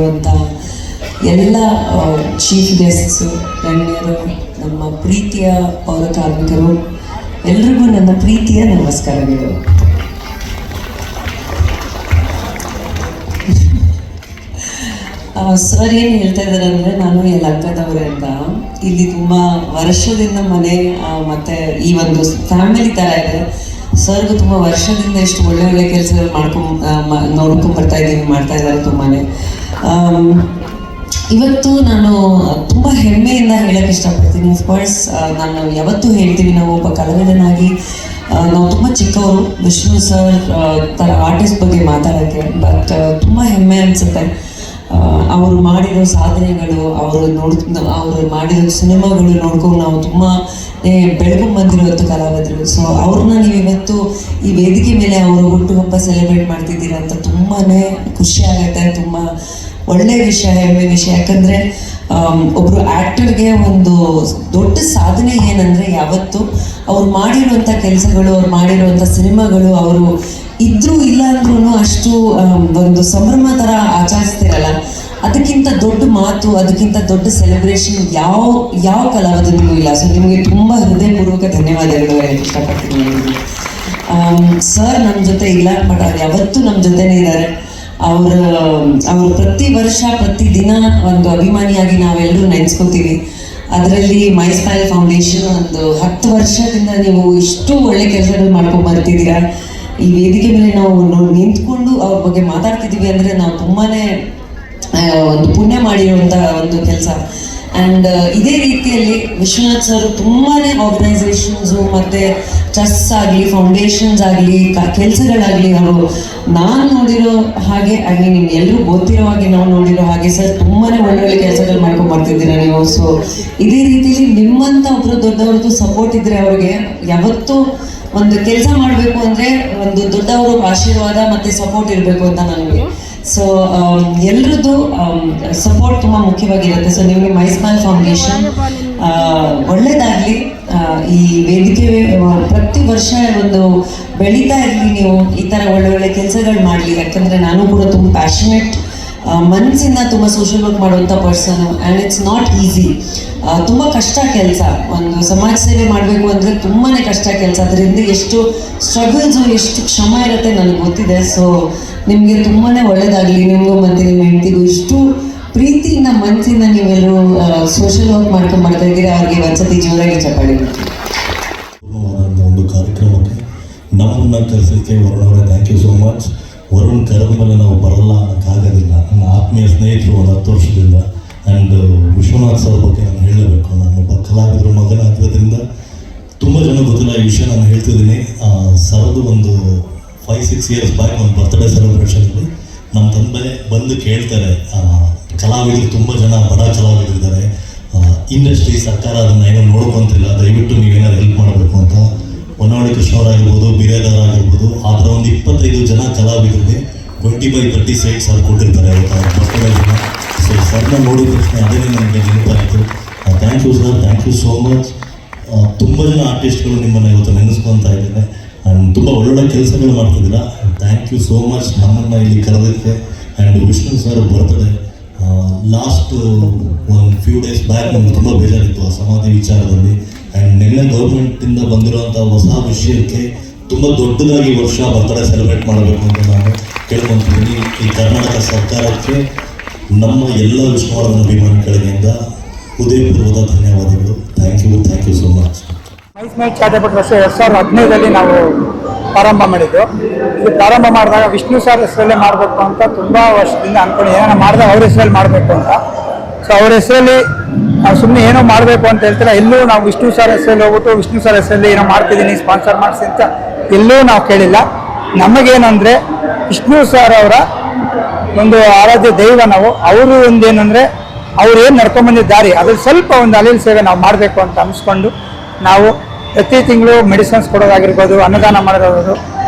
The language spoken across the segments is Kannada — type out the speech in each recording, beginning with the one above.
ಬಂದಿರುವಂಥ ಎಲ್ಲ ಚೀಫ್ ಗೆಸ್ಟ್ಸು, ಗಣ್ಯರು, ನಮ್ಮ ಪ್ರೀತಿಯ ಪೌರ ಕಾರ್ಮಿಕರು, ಎಲ್ರಿಗೂ ನನ್ನ ಪ್ರೀತಿಯ ನಮಸ್ಕಾರಗಳು. ಸರ್ ಏನು ಹೇಳ್ತಾ ಇದ್ದಾರೆ ಅಂದರೆ, ನಾನು ಯಲಹಂಕದವರೇ ಅಂತ, ಇಲ್ಲಿ ತುಂಬ ವರ್ಷದಿಂದ ಮನೆ ಮತ್ತು ಈ ಒಂದು ಫ್ಯಾಮಿಲಿ ಥರ ಇದೆ. ಸರ್ಗೂ ತುಂಬ ವರ್ಷದಿಂದ ಎಷ್ಟು ಒಳ್ಳೆ ಒಳ್ಳೆ ಕೆಲಸಗಳು ನೋಡ್ಕೊಂಡು ಬರ್ತಾ ಇದ್ದೀನಿ, ಮಾಡ್ತಾ ಇದ್ದಾರೆ ತುಂಬಾ. ಇವತ್ತು ನಾನು ತುಂಬ ಹೆಮ್ಮೆಯಿಂದ ಹೇಳೋಕ್ಕೆ ಇಷ್ಟಪಡ್ತೀನಿ. ಅಫ್ಕೋರ್ಸ್ ನಾನು ಯಾವತ್ತೂ ಹೇಳ್ತೀವಿ, ನಾವು ಒಬ್ಬ ಕಲಾವಿದನಾಗಿ ನಾವು ತುಂಬ ಚಿಕ್ಕವರು, ವಿಷ್ಣು ಸರ್ ಥರ ಆರ್ಟಿಸ್ಟ್ ಬಗ್ಗೆ ಮಾತಾಡೋಕ್ಕೆ. ಬಟ್ ತುಂಬ ಹೆಮ್ಮೆ ಅನಿಸುತ್ತೆ ಅವರು ಮಾಡಿರೋ ಸಾಧನೆಗಳು, ಅವರು ಮಾಡಿರೋ ಸಿನಿಮಾಗಳು ನೋಡ್ಕೊಂಡು ನಾವು ತುಂಬ ಬೆಳ್ಕೊಂಡು ಬಂದಿರುವಂಥ ಕಲಾವಿದರು. ಸೊ ಅವ್ರನ್ನ ನೀವು ಇವತ್ತು ಈ ವೇದಿಕೆ ಮೇಲೆ ಅವರು ಹುಟ್ಟುಹಬ್ಬ ಸೆಲೆಬ್ರೇಟ್ ಮಾಡ್ತಿದ್ದೀರಾ ಅಂತ ತುಂಬಾ ಖುಷಿ ಆಗುತ್ತೆ. ತುಂಬ ಒಳ್ಳೆಯ ವಿಷಯ, ಹೆಮ್ಮೆ ವಿಷಯ. ಯಾಕಂದರೆ ಒಬ್ಬರು ಆ್ಯಕ್ಟರ್ಗೆ ಒಂದು ದೊಡ್ಡ ಸಾಧನೆ ಏನಂದರೆ, ಯಾವತ್ತು ಅವ್ರು ಮಾಡಿರುವಂಥ ಕೆಲಸಗಳು, ಅವ್ರು ಮಾಡಿರುವಂಥ ಸಿನಿಮಾಗಳು, ಅವರು ಇದ್ರೂ ಇಲ್ಲ ಅಂದ್ರೂ ಅಷ್ಟು ಒಂದು ಸಂಭ್ರಮ ಥರ ಆಚರಿಸ್ತಿರಲ್ಲ. ಅದಕ್ಕಿಂತ ದೊಡ್ಡ ಮಾತು, ಅದಕ್ಕಿಂತ ದೊಡ್ಡ ಸೆಲೆಬ್ರೇಷನ್ ಯಾವ ಕಲಾವಿದನಿಗೂ ಇಲ್ಲ. ಸೊ ನಿಮಗೆ ತುಂಬ ಹೃದಯಪೂರ್ವಕ ಧನ್ಯವಾದಗಳು ಹೇಳಕ್ಕೆ ಇಷ್ಟಪಡ್ತೀನಿ. ಸರ್ ನಮ್ಮ ಜೊತೆ ಇಲ್ಲ, ಬಟ್ ಅವ್ರು ಯಾವತ್ತೂ ನಮ್ಮ ಜೊತೆನೇ ಇದ್ದಾರೆ. ಅವರು ಪ್ರತಿ ವರ್ಷ ಪ್ರತಿ ದಿನ ಒಂದು ಅಭಿಮಾನಿಯಾಗಿ ನಾವೆಲ್ಲರೂ ನೆನೆಸ್ಕೋತೀವಿ. ಅದರಲ್ಲಿ ಮೈ ಸ್ಮೈಲ್ ಫೌಂಡೇಶನ್ ಒಂದು 10 ವರ್ಷದಿಂದ ನೀವು ಇಷ್ಟು ಒಳ್ಳೆ ಕೆಲಸಗಳು ಮಾಡ್ಕೊಂಡು ಬರ್ತಿದ್ದೀರಾ. ಈ ವೇದಿಕೆ ಮೇಲೆ ನಾವು ನಿಂತ್ಕೊಂಡು ಅವ್ರ ಬಗ್ಗೆ ಮಾತಾಡ್ತಿದ್ದೀವಿ ಅಂದರೆ ನಾವು ತುಂಬಾ ಒಂದು ಪುಣ್ಯ ಮಾಡಿರುವಂಥ ಒಂದು ಕೆಲಸ. ಆ್ಯಂಡ್ ಇದೇ ರೀತಿಯಲ್ಲಿ ವಿಶ್ವನಾಥ್ ಸರ್ ತುಂಬಾ ಆರ್ಗನೈಸೇಷನ್ಸು ಮತ್ತು ಟ್ರಸ್ಟ್ಸ್ ಆಗಲಿ, ಫೌಂಡೇಶನ್ಸ್ ಆಗಲಿ, ಕೆಲಸಗಳಾಗಲಿ, ಅವರು ನಾನು ನೋಡಿರೋ ಹಾಗೆ, ಐ ಮೀನ್ ಎಲ್ಲರೂ ಗೊತ್ತಿರೋ ಹಾಗೆ, ನಾವು ನೋಡಿರೋ ಹಾಗೆ ಸರ್ ತುಂಬಾ ಒಳ್ಳೊಳ್ಳೆ ಕೆಲಸಗಳು ಮಾಡ್ಕೊಂಡು ಬರ್ತಿದ್ದೀರಾ ನೀವು. ಸೊ ಇದೇ ರೀತಿಯಲ್ಲಿ ನಿಮ್ಮಂಥ ಒಬ್ಬರು ದೊಡ್ಡವ್ರದ್ದು ಸಪೋರ್ಟ್ ಇದ್ದರೆ ಅವ್ರಿಗೆ ಯಾವತ್ತೂ ಒಂದು ಕೆಲಸ ಮಾಡಬೇಕು ಅಂದರೆ ಒಂದು ದೊಡ್ಡವರು ಆಶೀರ್ವಾದ ಮತ್ತು ಸಪೋರ್ಟ್ ಇರಬೇಕು ಅಂತ ನನಗೆ. ಸೊ ಎಲ್ರದ್ದು ಸಪೋರ್ಟ್ ತುಂಬ ಮುಖ್ಯವಾಗಿರುತ್ತೆ. ಸೊ ನಿಮಗೆ ಮೈ ಸ್ಮೈಲ್ ಫೌಂಡೇಶನ್ ಒಳ್ಳೆಯದಾಗಲಿ. ಈ ವೇದಿಕೆ ಪ್ರತಿ ವರ್ಷ ಒಂದು ಬೆಳೀತಾ ಇರಲಿ, ನೀವು ಈ ಥರ ಒಳ್ಳೆ ಕೆಲಸಗಳು ಮಾಡಲಿ. ಯಾಕಂದರೆ ನಾನು ಕೂಡ ತುಂಬ ಪ್ಯಾಷನೇಟ್ ಮನಸ್ಸಿಂದ ತುಂಬ ಸೋಷಿಯಲ್ ವರ್ಕ್ ಮಾಡುವಂಥ person. And it's not easy, ತುಂಬ ಕಷ್ಟ ಕೆಲಸ. ಒಂದು ಸಮಾಜ ಸೇವೆ ಮಾಡಬೇಕು ಅಂದರೆ ತುಂಬಾ ಕಷ್ಟ ಕೆಲಸ. ಅದರಿಂದ ಎಷ್ಟು ಸ್ಟ್ರಗಲ್ಸು, ಎಷ್ಟು ಶ್ರಮ ಇರುತ್ತೆ ನನಗೆ ಗೊತ್ತಿದೆ. ಸೊ ನಿಮಗೆ ತುಂಬಾ ಒಳ್ಳೆಯದಾಗಲಿ, ನಿಮಗೂ ಮತ್ತು ನಿಮ್ಮ ಹೆಂಡತಿಗೂ. ಇಷ್ಟು ಪ್ರೀತಿಯಿಂದ ಮನಸ್ಸಿಂದ ನೀವೆಲ್ಲರೂ ಸೋಷಿಯಲ್ ವರ್ಕ್ ಮಾಡ್ಕೊಂಡು ಮಾಡ್ತಾ ಇದ್ದೀರಾ. ಅವ್ರಿಗೆ ಒಂದ್ಸತಿ ಜೋರಾಗಿ ಚಪ್ಪಾಳಿ. ಒಂದು ಕಾರ್ಯಕ್ರಮಕ್ಕೆ ನಮ್ಮನ್ನು ಕರೆಸೋಕ್ಕೆ ವರುಣ್ ಅವರೇ thank you so much. Varun ಕರೆದ ಮೇಲೆ ನಾವು ಬರಲ್ಲ ಅನ್ನೋಕ್ಕಾಗೋದಿಲ್ಲ. ನನ್ನ ಆತ್ಮೀಯ ಸ್ನೇಹಿತರು ಒಂದು 10 ವರ್ಷದಿಂದ. ಆ್ಯಂಡ್ ವಿಶ್ವನಾಥ್ ಸರ್ ಬಗ್ಗೆ ನಾನು ಹೇಳಬೇಕು. ನಾನೊಬ್ಬ ಕಲಾವಿದರು ಮಗನಾಗಿರೋದ್ರಿಂದ ತುಂಬ ಜನ ಗೊತ್ತಿಲ್ಲ ಈ ವಿಷಯ. ನಾನು ಹೇಳ್ತಿದ್ದೀನಿ, ಸರ್ದು ಒಂದು 5-6 ಇಯರ್ಸ್ ಬ್ಯಾಕ್ ಒಂದು ಬರ್ತ್ಡೇ ಸೆಲೆಬ್ರೇಷನಲ್ಲಿ ನಮ್ಮ ತಂದೆ ಬಂದು ಕೇಳ್ತಾರೆ, ಕಲಾವಿದರು ತುಂಬ ಜನ ಬಡ ಕಲಾವಿದರಿದ್ದಾರೆ, ಇಂಡಸ್ಟ್ರಿ ಸರ್ಕಾರ ಅದನ್ನು ಏನೋ ನೋಡ್ಕೊತಿಲ್ಲ, ದಯವಿಟ್ಟು ನೀವೇನಾದ್ರು ಹೆಲ್ಪ್ ಮಾಡಬೇಕು ಅಂತ. ಹೊನ್ನಾಳಿ ಕೃಷ್ಣವರಾಗಿರ್ಬೋದು, ಬಿರೇದಾರ್ ಆಗಿರ್ಬೋದು, ಆ ಥರ ಒಂದು 25 ಜನ ಕಲಾವಿದರಿಗೆ 20x30 ಸೈಟ್ ಸರ್ ಕೊಟ್ಟಿರ್ತಾರೆ ಅವತ್ತು ಬರ್ತ್ಡೇ ದಿನ. ಸೊ ಸರ್ನ ನೋಡಿದ ತಕ್ಷಣ ಅದೇ ನನಗೆ ನೆನಪಾಯಿತು. Thank you sir, thank you so much. ತುಂಬ ಜನ ಆರ್ಟಿಸ್ಟ್ಗಳು ನಿಮ್ಮನ್ನು ಇವತ್ತು ನೆನೆಸ್ಕೊತಾ ಇದ್ದೇನೆ. ಆ್ಯಂಡ್ ತುಂಬ ಒಳ್ಳೊಳ್ಳೆ ಕೆಲಸಗಳು ಮಾಡ್ತಿದ್ದೀರಾ. ಥ್ಯಾಂಕ್ ಯು ಸೋ ಮಚ್ ನಮ್ಮನ್ನು ಇಲ್ಲಿ ಕರೆದಕ್ಕೆ. And Vishnu sir birthday last ಒಂದು ಫ್ಯೂ ಡೇಸ್ ಬ್ಯಾಕ್ ನಮ್ಗೆ ತುಂಬ ಬೇಜಾರಿತ್ತು ಆ ಸಮಾಧಿ ವಿಚಾರದಲ್ಲಿ. ಆ್ಯಂಡ್ ನಿನ್ನೆ ಗೌರ್ಮೆಂಟಿಂದ ಬಂದಿರುವಂಥ ಹೊಸ ವಿಷಯಕ್ಕೆ ತುಂಬ ದೊಡ್ಡದಾಗಿ ವರ್ಷ ಬರ್ತ್ಡೇ ಸೆಲೆಬ್ರೇಟ್ ಮಾಡಬೇಕು ಅಂತ ನಾನು ಕೇಳ್ಕೊತಿದ್ದೀನಿ. ಈ ಕರ್ನಾಟಕ ಸರ್ಕಾರಕ್ಕೆ ನಮ್ಮ ಎಲ್ಲ ವಿಷ್ಣುವರ್ಧನ್ ಅಭಿಮಾನಿಗಳಿಂದ ಹೃದಯಪೂರ್ವಕ ಧನ್ಯವಾದಗಳು. Thank you so much. My smile charitable trust 2015 ನಾವು ಪ್ರಾರಂಭ ಮಾಡಿದ್ದು. ಇದು ಪ್ರಾರಂಭ ಮಾಡಿದಾಗ ವಿಷ್ಣು ಸರ್ ಹೆಸರಲ್ಲೇ ಮಾಡಬೇಕು ಅಂತ ತುಂಬ ವರ್ಷದಿಂದ ಅಂದ್ಕೊಂಡು ಏನೋ ಮಾಡಿದಾಗ ಅವ್ರ ಹೆಸರಲ್ಲಿ ಮಾಡಬೇಕು ಅಂತ. ಸೊ ಅವ್ರ ಹೆಸರಲ್ಲಿ ನಾವು ಸುಮ್ಮನೆ ಏನೋ ಮಾಡಬೇಕು ಅಂತ ಹೇಳ್ತಾರೆ. ಎಲ್ಲೂ ನಾವು ವಿಷ್ಣು ಸರ್ ಹೆಸರಲ್ಲಿ ಹೋಗ್ಬಿಟ್ಟು ವಿಷ್ಣು ಸರ್ ಹೆಸರಲ್ಲಿ ಏನೋ ಮಾಡ್ತಿದ್ದೀನಿ ಸ್ಪಾನ್ಸರ್ ಮಾಡಿಸಿ ಅಂತ ಎಲ್ಲೂ ನಾವು ಕೇಳಿಲ್ಲ. ನಮಗೇನಂದರೆ ವಿಷ್ಣು ಸರ್ ಅವರ ಒಂದು ಆರಾಧ್ಯ ದೈವ ನಾವು. ಅವರು ಒಂದೇನೆಂದರೆ ಅವ್ರು ಏನು ನಡ್ಕೊಂಬಂದಿದ್ದ ದಾರಿ ಅದ್ರಲ್ಲಿ ಸ್ವಲ್ಪ ಒಂದು ಅಲಿಲ್ ಸೇವೆ ನಾವು ಮಾಡಬೇಕು ಅಂತ ಅನಿಸ್ಕೊಂಡು ನಾವು ಪ್ರತಿ ತಿಂಗಳು ಮೆಡಿಸಿನ್ಸ್ ಕೊಡೋದಾಗಿರ್ಬೋದು, ಅನ್ನದಾನ ಮಾಡೋದಾಗಿರ್ಬೋದು,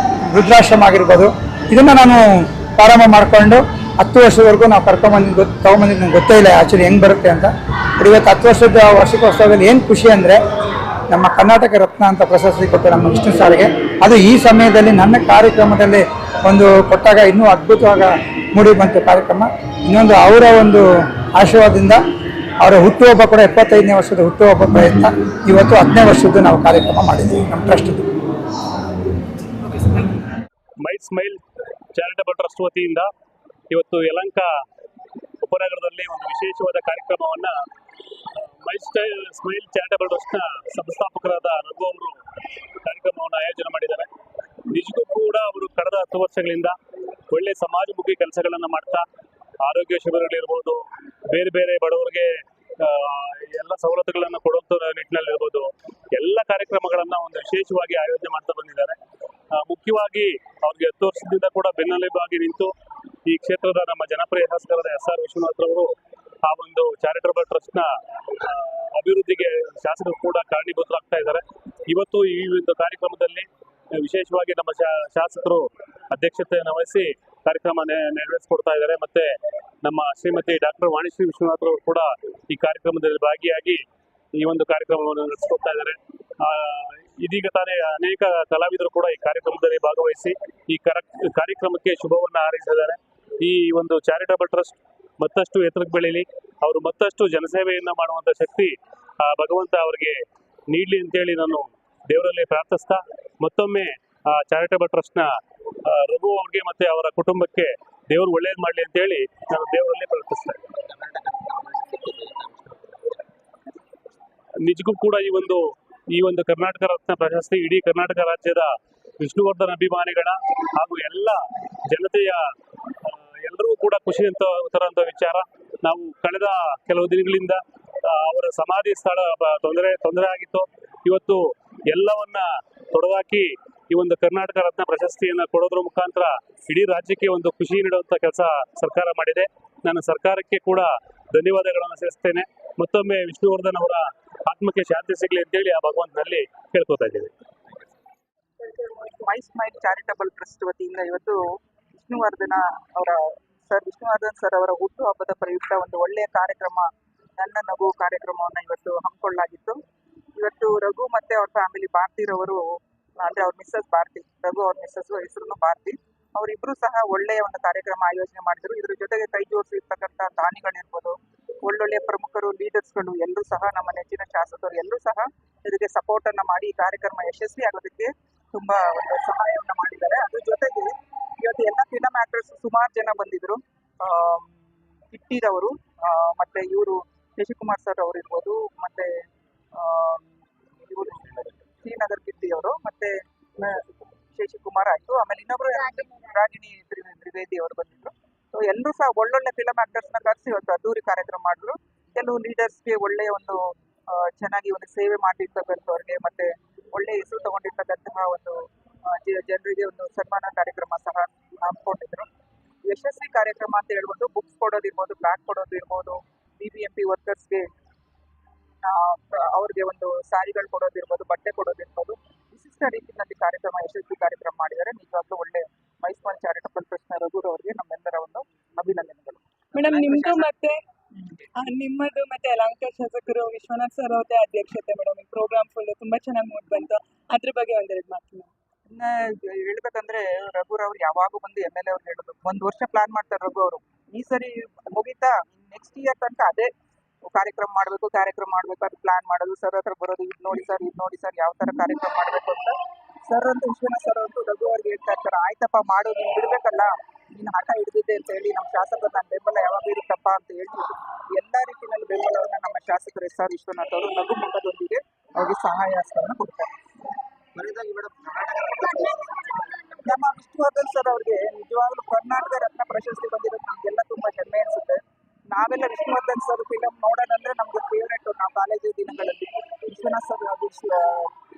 ವೃದ್ಧಾಶ್ರಮ ಆಗಿರ್ಬೋದು, ಇದನ್ನು ನಾನು ಪ್ರಾರಂಭ ಮಾಡಿಕೊಂಡು 10 ವರ್ಷದವರೆಗೂ ನಾವು ತೊಗೊಂಬಂದಿದ್ದು ನಂಗೆ ಗೊತ್ತೇ ಇಲ್ಲ ಆ್ಯಕ್ಚುಲಿ ಹೆಂಗೆ ಬರುತ್ತೆ ಅಂತ. ಇವತ್ತು 10 ವರ್ಷದ ವಾರ್ಷಿಕೋತ್ಸವದಲ್ಲಿ ಏನು ಖುಷಿ ಅಂದರೆ ನಮ್ಮ ಕರ್ನಾಟಕ ರತ್ನ ಅಂತ ಪ್ರಶಸ್ತಿ ಕೊಟ್ಟು ನಮ್ಮ ವಿಷ್ಣು ಸಾರಿಗೆ. ಅದು ಈ ಸಮಯದಲ್ಲಿ ನನ್ನ ಕಾರ್ಯಕ್ರಮದಲ್ಲಿ ಒಂದು ಕೊಟ್ಟಾಗ ಇನ್ನೂ ಅದ್ಭುತವಾಗಿ ಮೂಡಿ ಬಂತು ಕಾರ್ಯಕ್ರಮ. ಇನ್ನೊಂದು ಅವರ ಒಂದು ಆಶೀರ್ವಾದದಿಂದ ಅವರ ಹುಟ್ಟುಹಬ್ಬ ಕೂಡ 75ನೇ ವರ್ಷದ ಹುಟ್ಟುಹಬ್ಬ ಪ್ರಯತ್ನ ಇವತ್ತು 10ನೇ ವರ್ಷದ್ದು ನಾವು ಕಾರ್ಯಕ್ರಮ ಮಾಡಿದ್ದೀವಿ ನಮ್ಮ ಟ್ರಸ್ಟ್ದು. ಮೈ ಸ್ಮೈಲ್ ಚಾರಿಟಬಲ್ ಟ್ರಸ್ಟ್ ವತಿಯಿಂದ ಇವತ್ತು ಯಲಹಂಕ ಉಪನಗರದಲ್ಲಿ ಒಂದು ವಿಶೇಷವಾದ ಕಾರ್ಯಕ್ರಮವನ್ನು ಸ್ಮೈಲ್ ಚಾರಿಟಬಲ್ ಟ್ರಸ್ಟ್ನ ಸಂಸ್ಥಾಪಕರಾದ ರಘು ಅವರು ಕಾರ್ಯಕ್ರಮವನ್ನು ಆಯೋಜನೆ ಮಾಡಿದ್ದಾರೆ. ನಿಜಕ್ಕೂ ಕೂಡ ಅವರು ಕಳೆದ 10 ವರ್ಷಗಳಿಂದ ಒಳ್ಳೆ ಸಮಾಜಮುಖಿ ಕೆಲಸಗಳನ್ನು ಮಾಡ್ತಾ ಆರೋಗ್ಯ ಶಿಬಿರಗಳಿರ್ಬೋದು, ಬೇರೆ ಬೇರೆ ಬಡವರಿಗೆ ಎಲ್ಲ ಸವಲತ್ತುಗಳನ್ನು ಕೊಡುವಂಥ ನಿಟ್ಟಿನಲ್ಲಿರ್ಬೋದು, ಎಲ್ಲ ಕಾರ್ಯಕ್ರಮಗಳನ್ನು ಒಂದು ವಿಶೇಷವಾಗಿ ಆಯೋಜನೆ ಮಾಡ್ತಾ ಬಂದಿದ್ದಾರೆ. ಮುಖ್ಯವಾಗಿ ಅವ್ರಿಗೆ 10 ವರ್ಷದಿಂದ ಕೂಡ ಬೆನ್ನೆಲುಬಾಗಿ ನಿಂತು ಈ ಕ್ಷೇತ್ರದ ನಮ್ಮ ಜನಪ್ರಿಯ ಶಾಸಕರಾದ SR ವಿಶ್ವನಾಥ್ ಅವರು ಆ ಒಂದು ಚಾರಿಟಬಲ್ ಟ್ರಸ್ಟ್ನ ಅಭಿವೃದ್ಧಿಗೆ ಶಾಸಕರು ಕೂಡ ಕಾರಣೀಭೂತರಾಗ್ತಾ ಇದ್ದಾರೆ. ಇವತ್ತು ಈ ಒಂದು ಕಾರ್ಯಕ್ರಮದಲ್ಲಿ ವಿಶೇಷವಾಗಿ ನಮ್ಮ ಶಾಸಕರು ಅಧ್ಯಕ್ಷತೆಯನ್ನು ವಹಿಸಿ ಕಾರ್ಯಕ್ರಮ ನೆರವೇರಿಸಿಕೊಡ್ತಾ ಇದ್ದಾರೆ. ಮತ್ತೆ ನಮ್ಮ ಶ್ರೀಮತಿ ಡಾಕ್ಟರ್ ವಾಣಿಶ್ರೀ ವಿಶ್ವನಾಥ್ ಅವರು ಕೂಡ ಈ ಕಾರ್ಯಕ್ರಮದಲ್ಲಿ ಭಾಗಿಯಾಗಿ ಈ ಒಂದು ಕಾರ್ಯಕ್ರಮವನ್ನು ನಡೆಸಿಕೊಡ್ತಾ ಇದ್ದಾರೆ. ಇದೀಗ ತಾನೇ ಅನೇಕ ಕಲಾವಿದರು ಕೂಡ ಈ ಕಾರ್ಯಕ್ರಮದಲ್ಲಿ ಭಾಗವಹಿಸಿ ಈ ಕಾರ್ಯಕ್ರಮಕ್ಕೆ ಶುಭವನ್ನು ಹಾರೈಸಿದ್ದಾರೆ. ಈ ಒಂದು ಚಾರಿಟಬಲ್ ಟ್ರಸ್ಟ್ ಮತ್ತಷ್ಟು ಎತ್ತರಕ್ಕೆ ಬೆಳೀಲಿ, ಅವರು ಮತ್ತಷ್ಟು ಜನಸೇವೆಯನ್ನು ಮಾಡುವಂಥ ಶಕ್ತಿ ಭಗವಂತ ಅವರಿಗೆ ನೀಡಲಿ ಅಂತೇಳಿ ನಾನು ದೇವರಲ್ಲಿ ಪ್ರಾರ್ಥಿಸ್ತಾ, ಮತ್ತೊಮ್ಮೆ ಚಾರಿಟಬಲ್ ಟ್ರಸ್ಟ್ನ ರಘು ಅವ್ರಿಗೆ ಮತ್ತು ಅವರ ಕುಟುಂಬಕ್ಕೆ ದೇವರು ಒಳ್ಳೇದು ಮಾಡಲಿ ಅಂತೇಳಿ ನಾನು ದೇವರಲ್ಲಿ ಪ್ರಾರ್ಥಿಸ್ತೇನೆ. ನಿಜಕ್ಕೂ ಕೂಡ ಈ ಒಂದು ಕರ್ನಾಟಕ ರತ್ನ ಪ್ರಶಸ್ತಿ ಇಡೀ ಕರ್ನಾಟಕ ರಾಜ್ಯದ ವಿಷ್ಣುವರ್ಧನ್ ಅಭಿಮಾನಿಗಳ ಹಾಗೂ ಎಲ್ಲ ಜನತೆಯ ಎಲ್ಲರಿಗೂ ಕೂಡ ಖುಷಿ ತರುವಂಥ ವಿಚಾರ. ನಾವು ಕಳೆದ ಕೆಲವು ದಿನಗಳಿಂದ ಅವರ ಸಮಾಧಿ ಸ್ಥಳ ತೊಂದರೆ ಆಗಿತ್ತು. ಇವತ್ತು ಎಲ್ಲವನ್ನ ತೊಡೆದಾಕಿ ಈ ಒಂದು ಕರ್ನಾಟಕ ರತ್ನ ಪ್ರಶಸ್ತಿಯನ್ನು ಕೊಡೋದ್ರ ಮುಖಾಂತರ ಇಡೀ ರಾಜ್ಯಕ್ಕೆ ಒಂದು ಖುಷಿ ನೀಡುವಂಥ ಕೆಲಸ ಸರ್ಕಾರ ಮಾಡಿದೆ. ನಾನು ಸರ್ಕಾರಕ್ಕೆ ಕೂಡ ಧನ್ಯವಾದಗಳನ್ನು ಸಲ್ಲಿಸ್ತೇನೆ. ಮತ್ತೊಮ್ಮೆ ವಿಷ್ಣುವರ್ಧನ್ ಅವರ ಆತ್ಮಕ್ಕೆ ಶಾಂತಿ ಸಿಗಲಿ ಅಂತೇಳಿ ಆ ಭಗವಂತನಲ್ಲಿ ಕೇಳ್ಕೊತಾ ಇದ್ದೇವೆ. ಮೈ ಸ್ಮೈಲ್ ಚಾರಿಟಬಲ್ ಟ್ರಸ್ಟ್ ವತಿಯಿಂದ ಇವತ್ತು ವಿಷ್ಣುವರ್ಧನ್ ಸರ್ ಅವರ ಹುಟ್ಟುಹಬ್ಬದ ಪ್ರಯುಕ್ತ ಒಂದು ಒಳ್ಳೆಯ ಕಾರ್ಯಕ್ರಮ, ನನ್ನ ನಗು ಕಾರ್ಯಕ್ರಮವನ್ನು ಇವತ್ತು ಹಮ್ಮಿಕೊಳ್ಳಲಾಗಿತ್ತು. ಇವತ್ತು ರಘು ಮತ್ತೆ ಅವ್ರ ಫ್ಯಾಮಿಲಿ ಭಾರತಿರವರು, ಅಂದ್ರೆ ಅವ್ರ ಮಿಸ್ಸಸ್ ಭಾರತಿ, ರಘು ಅವ್ರ ಮಿಸ್ಸಸ್ ಹೆಸರು ಭಾರತಿ, ಅವರಿಬ್ರು ಸಹ ಒಳ್ಳೆಯ ಒಂದು ಕಾರ್ಯಕ್ರಮ ಆಯೋಜನೆ ಮಾಡಿದ್ರು. ಇದ್ರ ಜೊತೆಗೆ ಕೈ ಜೋಡಿಸಿರ್ತಕ್ಕಂಥ ದಾನಿಗಳಿರ್ಬೋದು, ಒಳ್ಳೊಳ್ಳೆ ಪ್ರಮುಖರು, ಲೀಡರ್ಸ್ಗಳು ಎಲ್ಲರೂ ಸಹ, ನಮ್ಮ ನೆಚ್ಚಿನ ಶಾಸಕರು ಎಲ್ಲರೂ ಸಹ ಇದಕ್ಕೆ ಸಪೋರ್ಟ್ ಅನ್ನ ಮಾಡಿ ಈ ಕಾರ್ಯಕ್ರಮ ಯಶಸ್ವಿ ಆಗೋದಕ್ಕೆ ತುಂಬಾ ಒಂದು ಸಹಾಯವನ್ನ ಮಾಡಿದ್ದಾರೆ. ಅದ್ರ ಜೊತೆಗೆ ಇವತ್ತು ಎಲ್ಲ ಫಿಲಂ ಆಕ್ಟರ್ಸ್ ಸುಮಾರು ಜನ ಬಂದಿದ್ರು. ಕಿಟ್ಟಿರವರು, ಮತ್ತೆ ಇವರು ಶಶಿಕುಮಾರ್ ಸರ್ ಅವರು ಇರ್ಬೋದು, ಮತ್ತೆ ಇವರು ಶ್ರೀನಗರ್ ಕಿಟ್ಟಿ ಅವರು, ಮತ್ತೆ ಶಶಿಕುಮಾರ್ ಆಯ್ತು, ಆಮೇಲೆ ಇನ್ನೊಬ್ರು ರಾಗಿಣಿ ತ್ರಿವೇದಿ ಅವರು ಬಂದಿದ್ರು. ಸೊ ಎಲ್ಲರೂ ಸಹ ಒಳ್ಳೊಳ್ಳೆ ಫಿಲಂ ಆಕ್ಟರ್ಸ್ ನ ಕರೆಸಿ ಇವತ್ತು ಅದ್ದೂರಿ ಕಾರ್ಯಕ್ರಮ ಮಾಡಿದ್ರು. ಕೆಲವು ಲೀಡರ್ಸ್ಗೆ ಒಳ್ಳೆಯ ಒಂದು ಚೆನ್ನಾಗಿ ಒಂದು ಸೇವೆ ಮಾಡಿರ್ತಕ್ಕಂಥವ್ರಿಗೆ ಮತ್ತೆ ಒಳ್ಳೆ ಹೆಸರು ತಗೊಂಡಿರ್ತಕ್ಕಂತಹ ಒಂದು ಜನರಿಗೆ ಒಂದು ಸನ್ಮಾನ ಕಾರ್ಯಕ್ರಮ ಸಹ ಹಮ್ಮಿಕೊಂಡಿದ್ರು. ಯಶಸ್ವಿ ಕಾರ್ಯಕ್ರಮ ಅಂತ ಹೇಳ್ಬೋದು, ಬುಕ್ಸ್ ಕೊಡೋದಿರ್ಬೋದು, ಬ್ಯಾಗ್ ಕೊಡೋದಿರ್ಬೋದು, BBMP ವರ್ಕರ್ಸ್ಗೆ ಅವ್ರಿಗೆ ಒಂದು ಸ್ಯಾರಿಗಳು ಕೊಡೋದಿರ್ಬೋದು, ಬಟ್ಟೆ ಕೊಡೋದಿರ್ಬೋದು, ವಿಶಿಷ್ಟ ರೀತಿಯಲ್ಲಿ ಕಾರ್ಯಕ್ರಮ ಯಶಸ್ವಿ ಕಾರ್ಯಕ್ರಮ ಮಾಡಿದ್ದಾರೆ. ನಿಜವಾಗ್ಲೂ ಒಳ್ಳೆ ಮೈ ಸ್ಮೈಲ್ ಚಾರಿಟಬಲ್ ಟ್ರಸ್ಟ್ ರಘು ಅವರಿಗೆ ನಮ್ಮೆಲ್ಲರ ಒಂದು ಅಭಿನಂದನೆಗಳು. ಮೇಡಮ್, ನಿಮ್ಮದು ಮತ್ತೆ ಯಲಹಂಕ ಶಾಸಕರು ವಿಶ್ವನಾಥ್ ಸರ್ ಅವರೇ ಅಧ್ಯಕ್ಷತೆ ಮೇಡಮ್. ಈ ಪ್ರೋಗ್ರಾಮ್ ಫುಲ್ ತುಂಬಾ ಚೆನ್ನಾಗಿ ಮೂಡ್ ಬಂತು. ಅದ್ರ ಬಗ್ಗೆ ಒಂದೆರಡು ಮಾತು. ಇನ್ನ ಹೇಳ್ಬೇಕಂದ್ರೆ ರಘುರವ್ರು ಯಾವಾಗೂ ಬಂದು MLA ಅವ್ರು ಹೇಳೋದು, 1 ವರ್ಷ ಪ್ಲಾನ್ ಮಾಡ್ತಾರೆ ರಘು ಅವರು. ಈ ಸರಿ ಮುಗಿತಾ ನೆಕ್ಸ್ಟ್ ಇಯರ್ ತನಕ ಅದೇ ಕಾರ್ಯಕ್ರಮ ಮಾಡ್ಬೇಕು ಅದು ಪ್ಲಾನ್ ಮಾಡೋದು, ಸರ್ ಹತ್ರ ಬರೋದು, ಇದು ನೋಡಿ ಸರ್ ಯಾವ ತರ ಕಾರ್ಯಕ್ರಮ ಮಾಡ್ಬೇಕು ಅಂತ. ಸರ್ ಅಂತೂ ವಿಶ್ವನಾಥ್ ಸರ್ ಅಂತೂ ರಘು ಅವ್ರಿಗೆ ಹೇಳ್ತಾ ಇರ್ತಾರೆ, ಆಯ್ತಪ್ಪ ಮಾಡು, ನೀನು ಬಿಡ್ಬೇಕಲ್ಲ, ನೀನು ಹಠ ಹಿಡಿದಿದ್ದೆ ಅಂತ ಹೇಳಿ ನಮ್ಮ ಶಾಸಕರು ನನ್ನ ಬೆಂಬಲ ಯಾವಾಗ ಇರುತ್ತಪ್ಪ ಅಂತ ಹೇಳಿ ಎಲ್ಲಾ ರೀತಿಯಲ್ಲಿ ಬೆಂಬಲವನ್ನು ನಮ್ಮ ಶಾಸಕರು SR ವಿಶ್ವನಾಥ್ ಅವರು ನಗು ಮುಖದೊಂದಿಗೆ ಅವ್ರಿಗೆ ಸಹಾಯ ಹಸ್ತವನ್ನು ಕೊಡ್ತಾರೆ. ನಮ್ಮ ವಿಷ್ಣುವರ್ಧನ್ ಸರ್ ಅವ್ರಿಗೆ ನಿಜವಾಗ್ಲೂ ಕರ್ನಾಟಕ ರತ್ನ ಪ್ರಶಸ್ತಿ ಬಂದಿರೋದು ನಮಗೆಲ್ಲ ತುಂಬಾ ಹೆಮ್ಮೆ ಅನ್ಸುತ್ತೆ. ನಾವೆಲ್ಲ ವಿಷ್ಣುವರ್ಧನ್ ಸರ್ ಫಿಲಂ ನೋಡೋದಂದ್ರೆ ನಮ್ಗೆ ಫೇವ್ರೇಟ್. ನಾವು ಕಾಲೇಜು ದಿನಗಳಲ್ಲಿ ವಿಶ್ವನಾಥ್ ಸರ್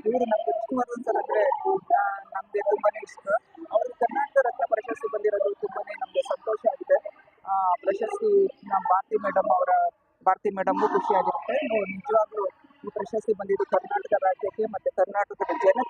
ಇವರು ನಮ್ಗೆ ವಿಷ್ಣುವರ್ಧನ್ ಸರ್ ಅಂದ್ರೆ ನಮ್ಗೆ ತುಂಬಾನೇ ಇಷ್ಟ. ಅವ್ರಿಗೆ ಕರ್ನಾಟಕ ರತ್ನ ಪ್ರಶಸ್ತಿ ಬಂದಿರೋದು ತುಂಬಾನೇ ನಮ್ಗೆ ಸಂತೋಷ ಆಗಿದೆ. ಪ್ರಶಸ್ತಿ ನಮ್ಮ ಭಾರತಿ ಮೇಡಮ್ಗೂ ಖುಷಿಯಾಗಿರುತ್ತೆ. ನಿಜವಾಗ್ಲೂ ಈ ಪ್ರಶಸ್ತಿ ಬಂದಿದ್ದು ಕರ್ನಾಟಕ ರಾಜ್ಯಕ್ಕೆ ಮತ್ತೆ ಕರ್ನಾಟಕದ ಜನತೆ